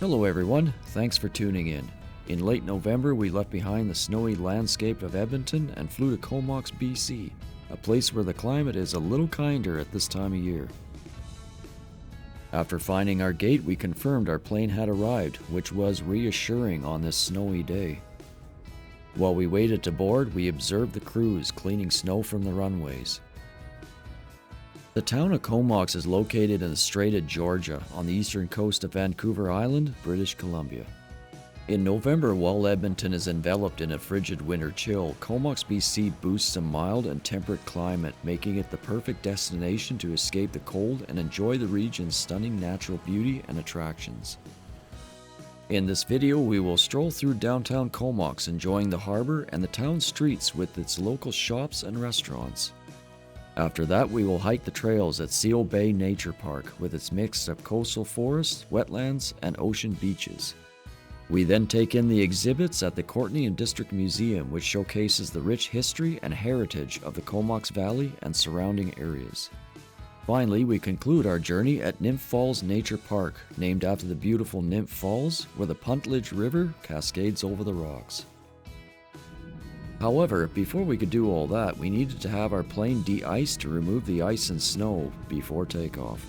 Hello everyone, thanks for tuning in. In late November, we left behind the snowy landscape of Edmonton and flew to Comox, BC, a place where the climate is a little kinder at this time of year. After finding our gate, we confirmed our plane had arrived, which was reassuring on this snowy day. While we waited to board, we observed the crews cleaning snow from the runways. The town of Comox is located in the Strait of Georgia on the eastern coast of Vancouver Island, British Columbia. In November, while Edmonton is enveloped in a frigid winter chill, Comox, BC boasts a mild and temperate climate, making it the perfect destination to escape the cold and enjoy the region's stunning natural beauty and attractions. In this video, we will stroll through downtown Comox, enjoying the harbor and the town streets with its local shops and restaurants. After that, we will hike the trails at Seal Bay Nature Park with its mix of coastal forests, wetlands, and ocean beaches. We then take in the exhibits at the Courtenay and District Museum, which showcases the rich history and heritage of the Comox Valley and surrounding areas. Finally, we conclude our journey at Nymph Falls Nature Park, named after the beautiful Nymph Falls, where the Puntledge River cascades over the rocks. However, before we could do all that, we needed to have our plane de-iced to remove the ice and snow before takeoff.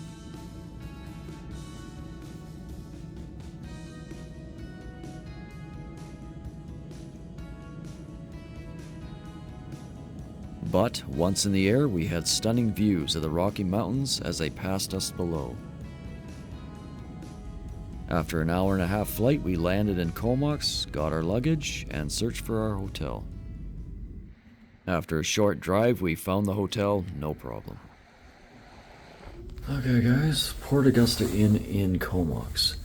But once in the air, we had stunning views of the Rocky Mountains as they passed us below. After an hour-and-a-half flight, we landed in Comox, got our luggage, and searched for our hotel. After a short drive, we found the hotel, no problem. Okay guys, Port Augusta Inn in Comox.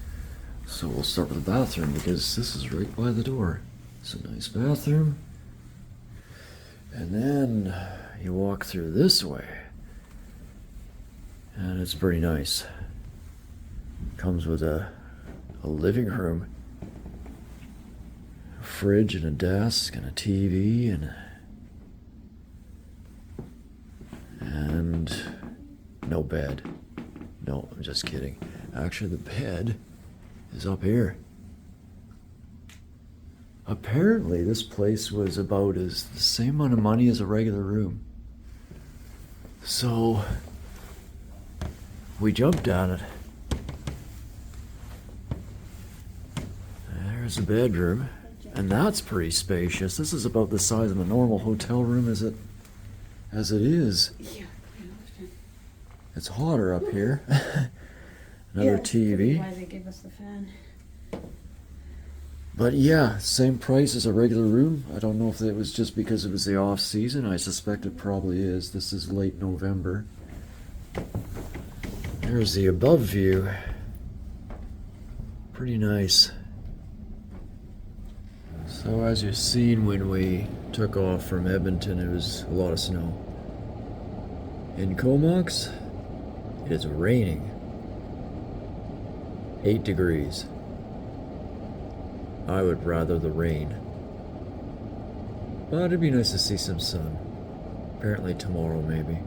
So we'll start with the bathroom because this is right by the door. It's a nice bathroom. And then you walk through this way. And it's pretty nice. Comes with a living room, a fridge and a desk and a TV and no bed. No, I'm just kidding. Actually, the bed is up here. Apparently, this place was about the same amount of money as a regular room. So, we jumped on it. There's a bedroom, and that's pretty spacious. This is about the size of a normal hotel room as it is. It's hotter up here. Another TV. Why they give us the fan. But yeah, same price as a regular room. I don't know if it was just because it was the off season. I suspect it probably is. This is late November. There's the above view. Pretty nice. So as you've seen when we took off from Edmonton, it was a lot of snow. In Comox, it is raining. 8 degrees. I would rather the rain. But it'd be nice to see some sun. Apparently tomorrow, maybe.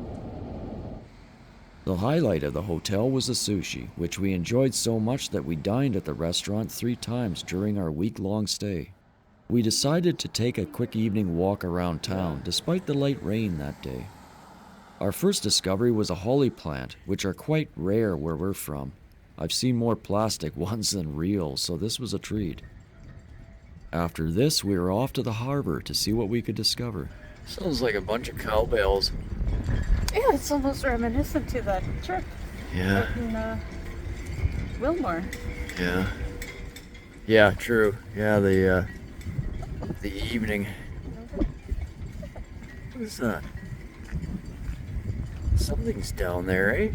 The highlight of the hotel was the sushi, which we enjoyed so much that we dined at the restaurant 3 times during our week-long stay. We decided to take a quick evening walk around town, despite the light rain that day. Our first discovery was a holly plant, which are quite rare where we're from. I've seen more plastic ones than real, so this was a treat. After this, we were off to the harbor to see what we could discover. Sounds like a bunch of cowbells. Yeah, it's almost reminiscent to that trip. Yeah. In Wilmore. Yeah. Yeah, true. Yeah, the evening. What is that? Something's down there, eh?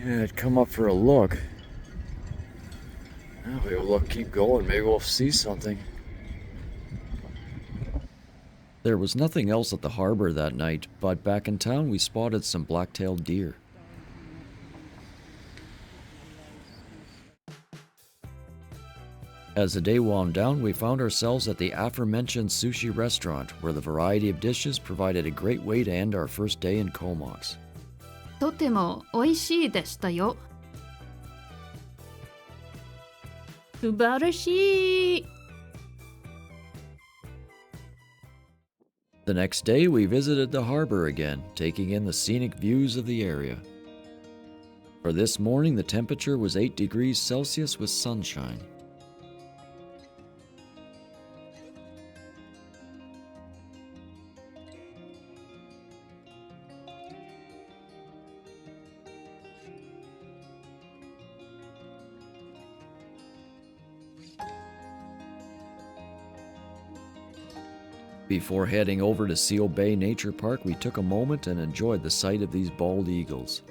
Yeah, I'd come up for a look. Oh, we'll keep going. Maybe we'll see something. There was nothing else at the harbor that night, but back in town we spotted some black-tailed deer. As the day wound down, we found ourselves at the aforementioned sushi restaurant, where the variety of dishes provided a great way to end our first day in Comox. とても美味しいでしたよ。素晴らしい。The next day, we visited the harbor again, taking in the scenic views of the area. For this morning, the temperature was 8 degrees Celsius with sunshine. Before heading over to Seal Bay Nature Park, we took a moment and enjoyed the sight of these bald eagles.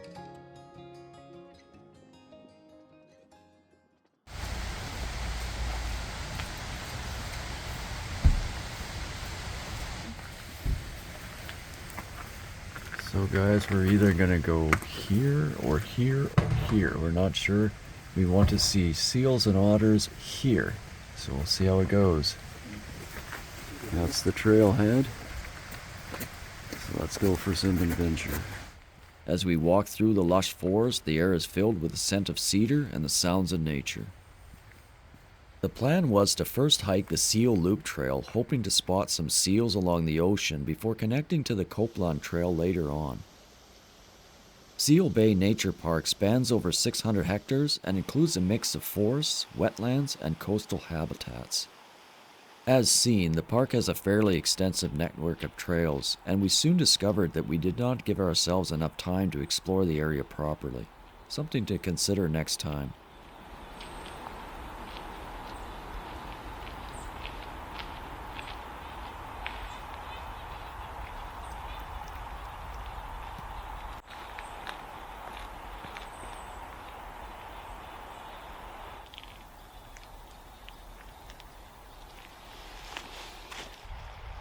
So guys, we're either gonna go here or here or here. We're not sure. We want to see seals and otters here. So we'll see how it goes. That's the trailhead. So let's go for some adventure. As we walk through the lush forest, the air is filled with the scent of cedar and the sounds of nature. The plan was to first hike the Seal Loop Trail, hoping to spot some seals along the ocean before connecting to the Copeland Trail later on. Seal Bay Nature Park spans over 600 hectares and includes a mix of forests, wetlands, and coastal habitats. As seen, the park has a fairly extensive network of trails, and we soon discovered that we did not give ourselves enough time to explore the area properly. Something to consider next time.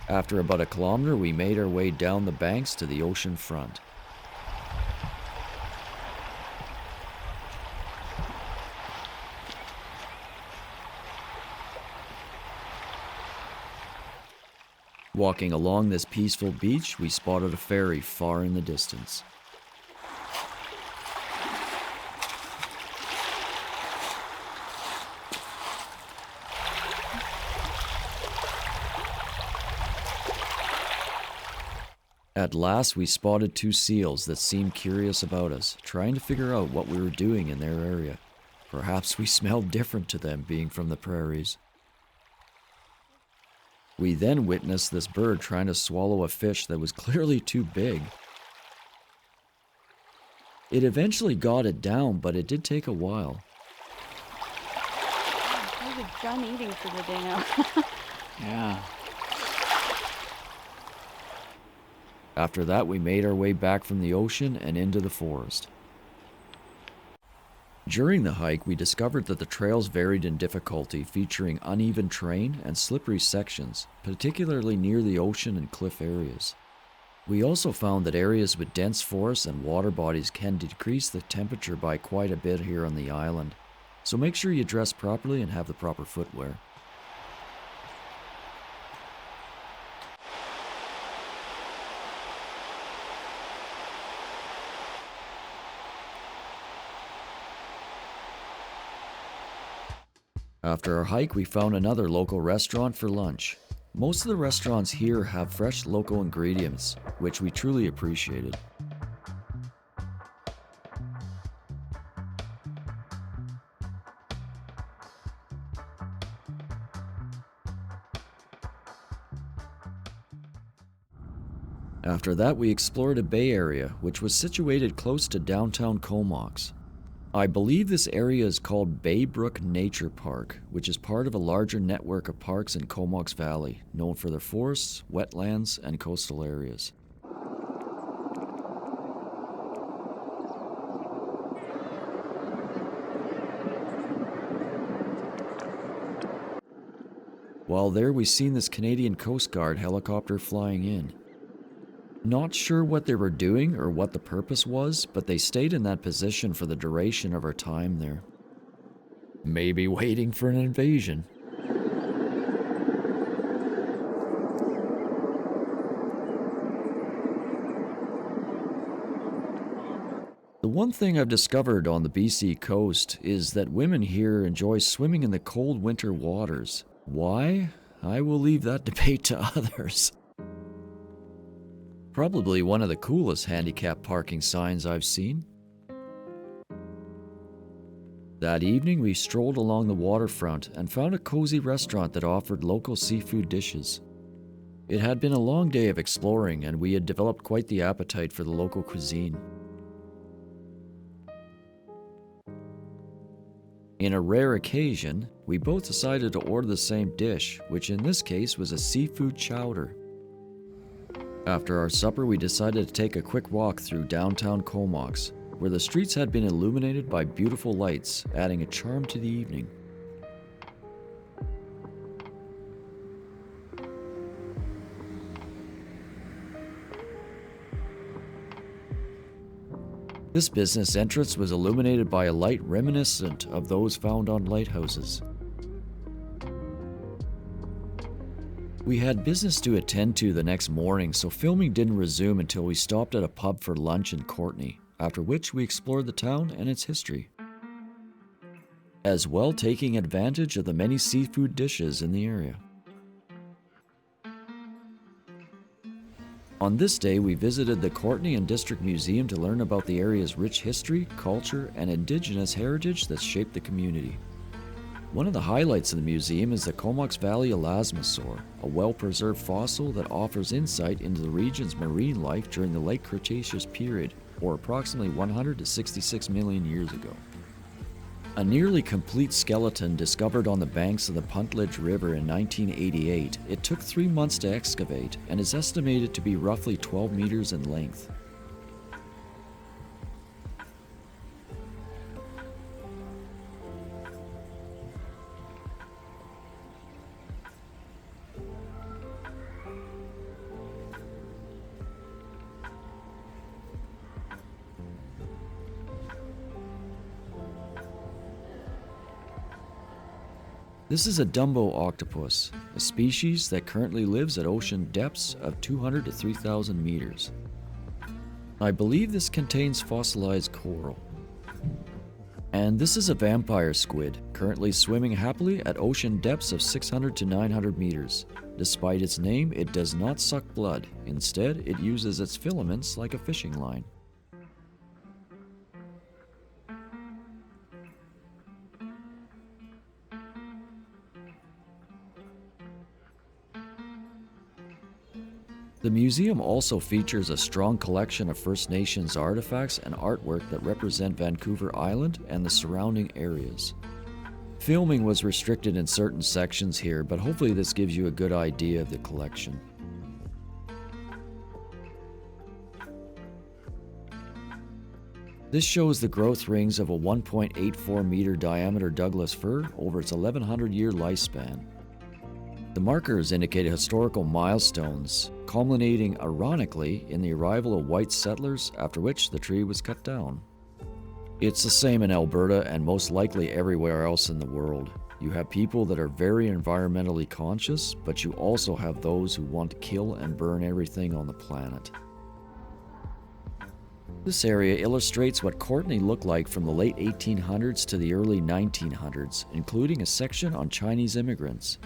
After about a kilometer, we made our way down the banks to the ocean front. Walking along this peaceful beach, we spotted a ferry far in the distance. At last, we spotted two seals that seemed curious about us, trying to figure out what we were doing in their area. Perhaps we smelled different to them, being from the prairies. We then witnessed this bird trying to swallow a fish that was clearly too big. It eventually got it down, but it did take a while. Maybe done eating for the day now. Yeah. After that, we made our way back from the ocean and into the forest. During the hike, we discovered that the trails varied in difficulty, featuring uneven terrain and slippery sections, particularly near the ocean and cliff areas. We also found that areas with dense forests and water bodies can decrease the temperature by quite a bit here on the island, so make sure you dress properly and have the proper footwear. After our hike, we found another local restaurant for lunch. Most of the restaurants here have fresh local ingredients, which we truly appreciated. After that, we explored a bay area, which was situated close to downtown Comox. I believe this area is called Baybrook Nature Park, which is part of a larger network of parks in Comox Valley, known for their forests, wetlands, and coastal areas. While there, we seen this Canadian Coast Guard helicopter flying in. Not sure what they were doing or what the purpose was, but they stayed in that position for the duration of our time there. Maybe waiting for an invasion. The one thing I've discovered on the BC coast is that women here enjoy swimming in the cold winter waters. Why? I will leave that debate to others. Probably one of the coolest handicap parking signs I've seen. That evening, we strolled along the waterfront and found a cozy restaurant that offered local seafood dishes. It had been a long day of exploring, and we had developed quite the appetite for the local cuisine. In a rare occasion, we both decided to order the same dish, which in this case was a seafood chowder. After our supper, we decided to take a quick walk through downtown Comox, where the streets had been illuminated by beautiful lights, adding a charm to the evening. This business entrance was illuminated by a light reminiscent of those found on lighthouses. We had business to attend to the next morning, so filming didn't resume until we stopped at a pub for lunch in Courtenay, after which we explored the town and its history, as well taking advantage of the many seafood dishes in the area. On this day, we visited the Courtenay and District Museum to learn about the area's rich history, culture, and Indigenous heritage that shaped the community. One of the highlights of the museum is the Comox Valley elasmosaur, a well-preserved fossil that offers insight into the region's marine life during the late Cretaceous period, or approximately 100 to 66 million years ago. A nearly complete skeleton discovered on the banks of the Puntledge River in 1988, it took 3 months to excavate and is estimated to be roughly 12 meters in length. This is a Dumbo octopus, a species that currently lives at ocean depths of 200 to 3,000 meters. I believe this contains fossilized coral. And this is a vampire squid, currently swimming happily at ocean depths of 600 to 900 meters. Despite its name, it does not suck blood. Instead, it uses its filaments like a fishing line. The museum also features a strong collection of First Nations artifacts and artwork that represent Vancouver Island and the surrounding areas. Filming was restricted in certain sections here, but hopefully this gives you a good idea of the collection. This shows the growth rings of a 1.84 meter diameter Douglas fir over its 1,100-year lifespan. The markers indicate historical milestones, culminating ironically in the arrival of white settlers, after which the tree was cut down. It's the same in Alberta and most likely everywhere else in the world. You have people that are very environmentally conscious, but you also have those who want to kill and burn everything on the planet. This area illustrates what Courtenay looked like from the late 1800s to the early 1900s, including a section on Chinese immigrants.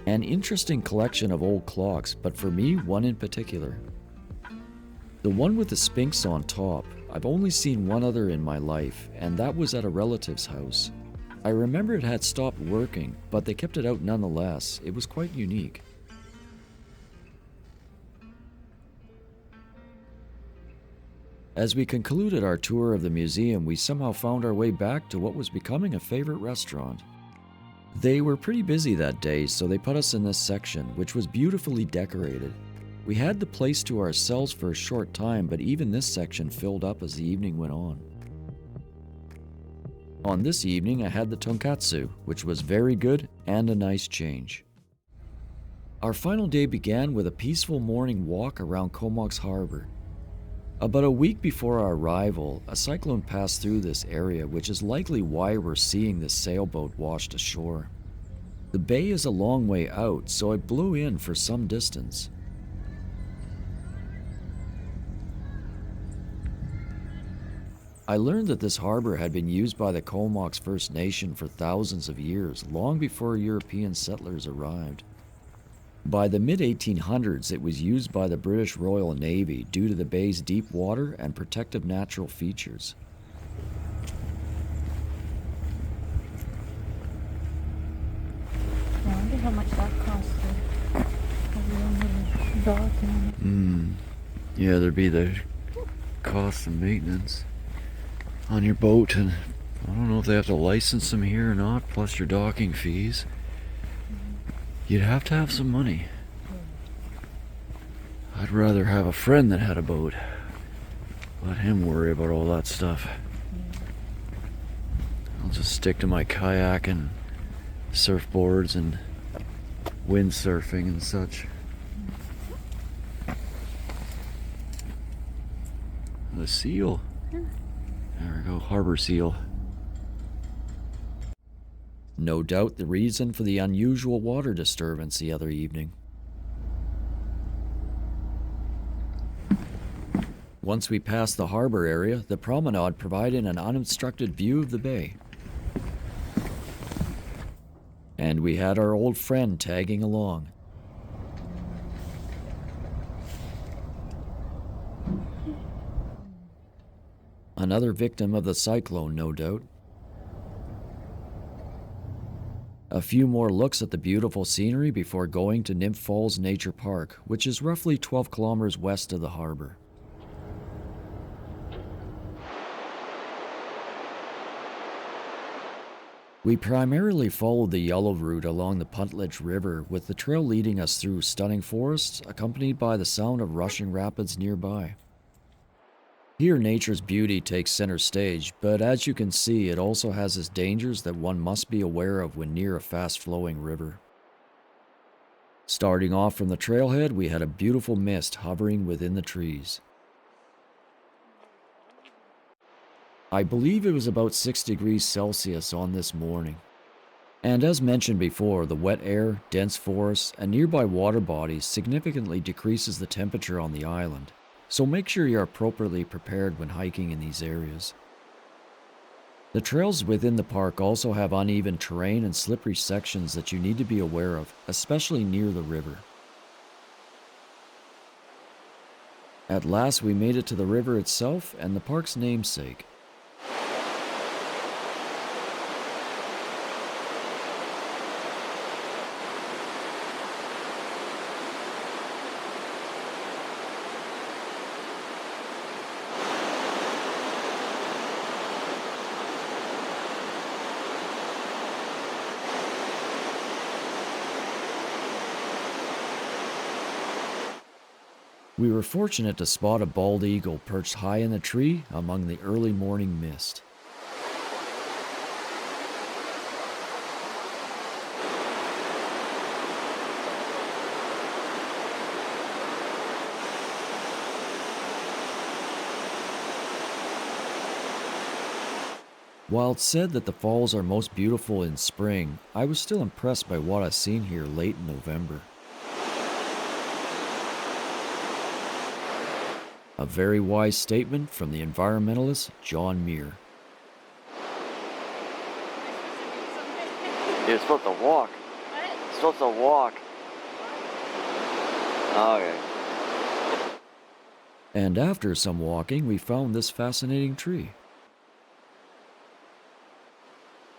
An interesting collection of old clocks, but for me, one in particular. The one with the Sphinx on top. I've only seen one other in my life, and that was at a relative's house. I remember it had stopped working, but they kept it out nonetheless. It was quite unique. As we concluded our tour of the museum, we somehow found our way back to what was becoming a favorite restaurant. They were pretty busy that day, so they put us in this section, which was beautifully decorated. We had the place to ourselves for a short time, but even this section filled up as the evening went on. On this evening, I had the tonkatsu, which was very good and a nice change. Our final day began with a peaceful morning walk around Comox Harbor. About a week before our arrival, a cyclone passed through this area, which is likely why we're seeing this sailboat washed ashore. The bay is a long way out, so it blew in for some distance. I learned that this harbor had been used by the Comox First Nation for thousands of years, long before European settlers arrived. By the mid-1800s, it was used by the British Royal Navy due to the bay's deep water and protective natural features. I wonder how much that costs for dock and Yeah, there'd be the cost of maintenance on your boat, and I don't know if they have to license them here or not, plus your docking fees. You'd have to have some money. I'd rather have a friend that had a boat. Let him worry about all that stuff. I'll just stick to my kayak and surfboards and windsurfing and such. The seal. There we go, harbor seal. No doubt the reason for the unusual water disturbance the other evening. Once we passed the harbor area, the promenade provided an unobstructed view of the bay. And we had our old friend tagging along. Another victim of the cyclone, no doubt. A few more looks at the beautiful scenery before going to Nymph Falls Nature Park, which is roughly 12 kilometers west of the harbor. We primarily followed the yellow route along the Puntledge River, with the trail leading us through stunning forests, accompanied by the sound of rushing rapids nearby. Here, nature's beauty takes center stage, but as you can see, it also has its dangers that one must be aware of when near a fast-flowing river. Starting off from the trailhead, we had a beautiful mist hovering within the trees. I believe it was about 6 degrees Celsius on this morning. And as mentioned before, the wet air, dense forests, and nearby water bodies significantly decreases the temperature on the island. So make sure you are appropriately prepared when hiking in these areas. The trails within the park also have uneven terrain and slippery sections that you need to be aware of, especially near the river. At last we made it to the river itself and the park's namesake. We were fortunate to spot a bald eagle perched high in the tree among the early morning mist. While it's said that the falls are most beautiful in spring, I was still impressed by what I've seen here late in November. A very wise statement from the environmentalist John Muir. You're supposed to walk. what? You're supposed to walk. Okay. And after some walking, we found this fascinating tree.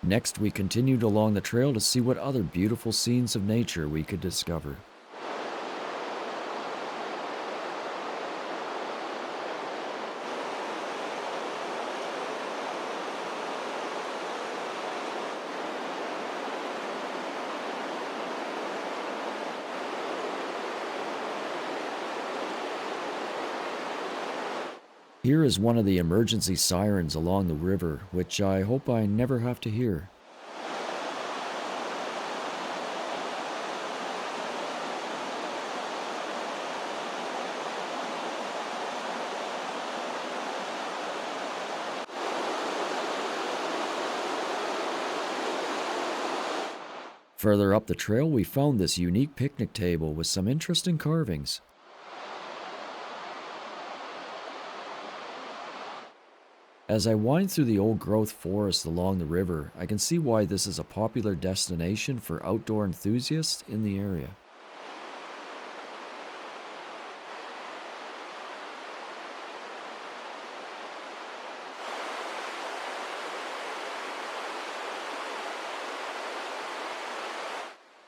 Next, we continued along the trail to see what other beautiful scenes of nature we could discover. Here is one of the emergency sirens along the river, which I hope I never have to hear. Further up the trail, we found this unique picnic table with some interesting carvings. As I wind through the old-growth forest along the river, I can see why this is a popular destination for outdoor enthusiasts in the area.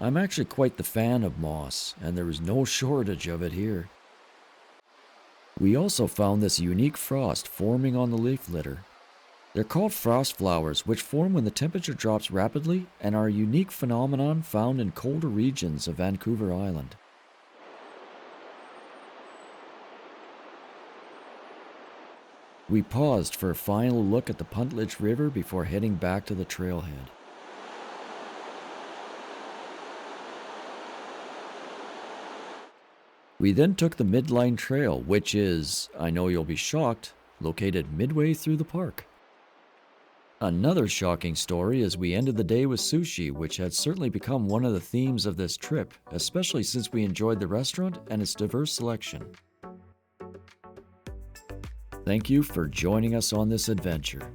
I'm actually quite the fan of moss, and there is no shortage of it here. We also found this unique frost forming on the leaf litter. They're called frost flowers, which form when the temperature drops rapidly and are a unique phenomenon found in colder regions of Vancouver Island. We paused for a final look at the Puntledge River before heading back to the trailhead. We then took the Midline Trail, which is, I know you'll be shocked, located midway through the park. Another shocking story is we ended the day with sushi, which had certainly become one of the themes of this trip, especially since we enjoyed the restaurant and its diverse selection. Thank you for joining us on this adventure.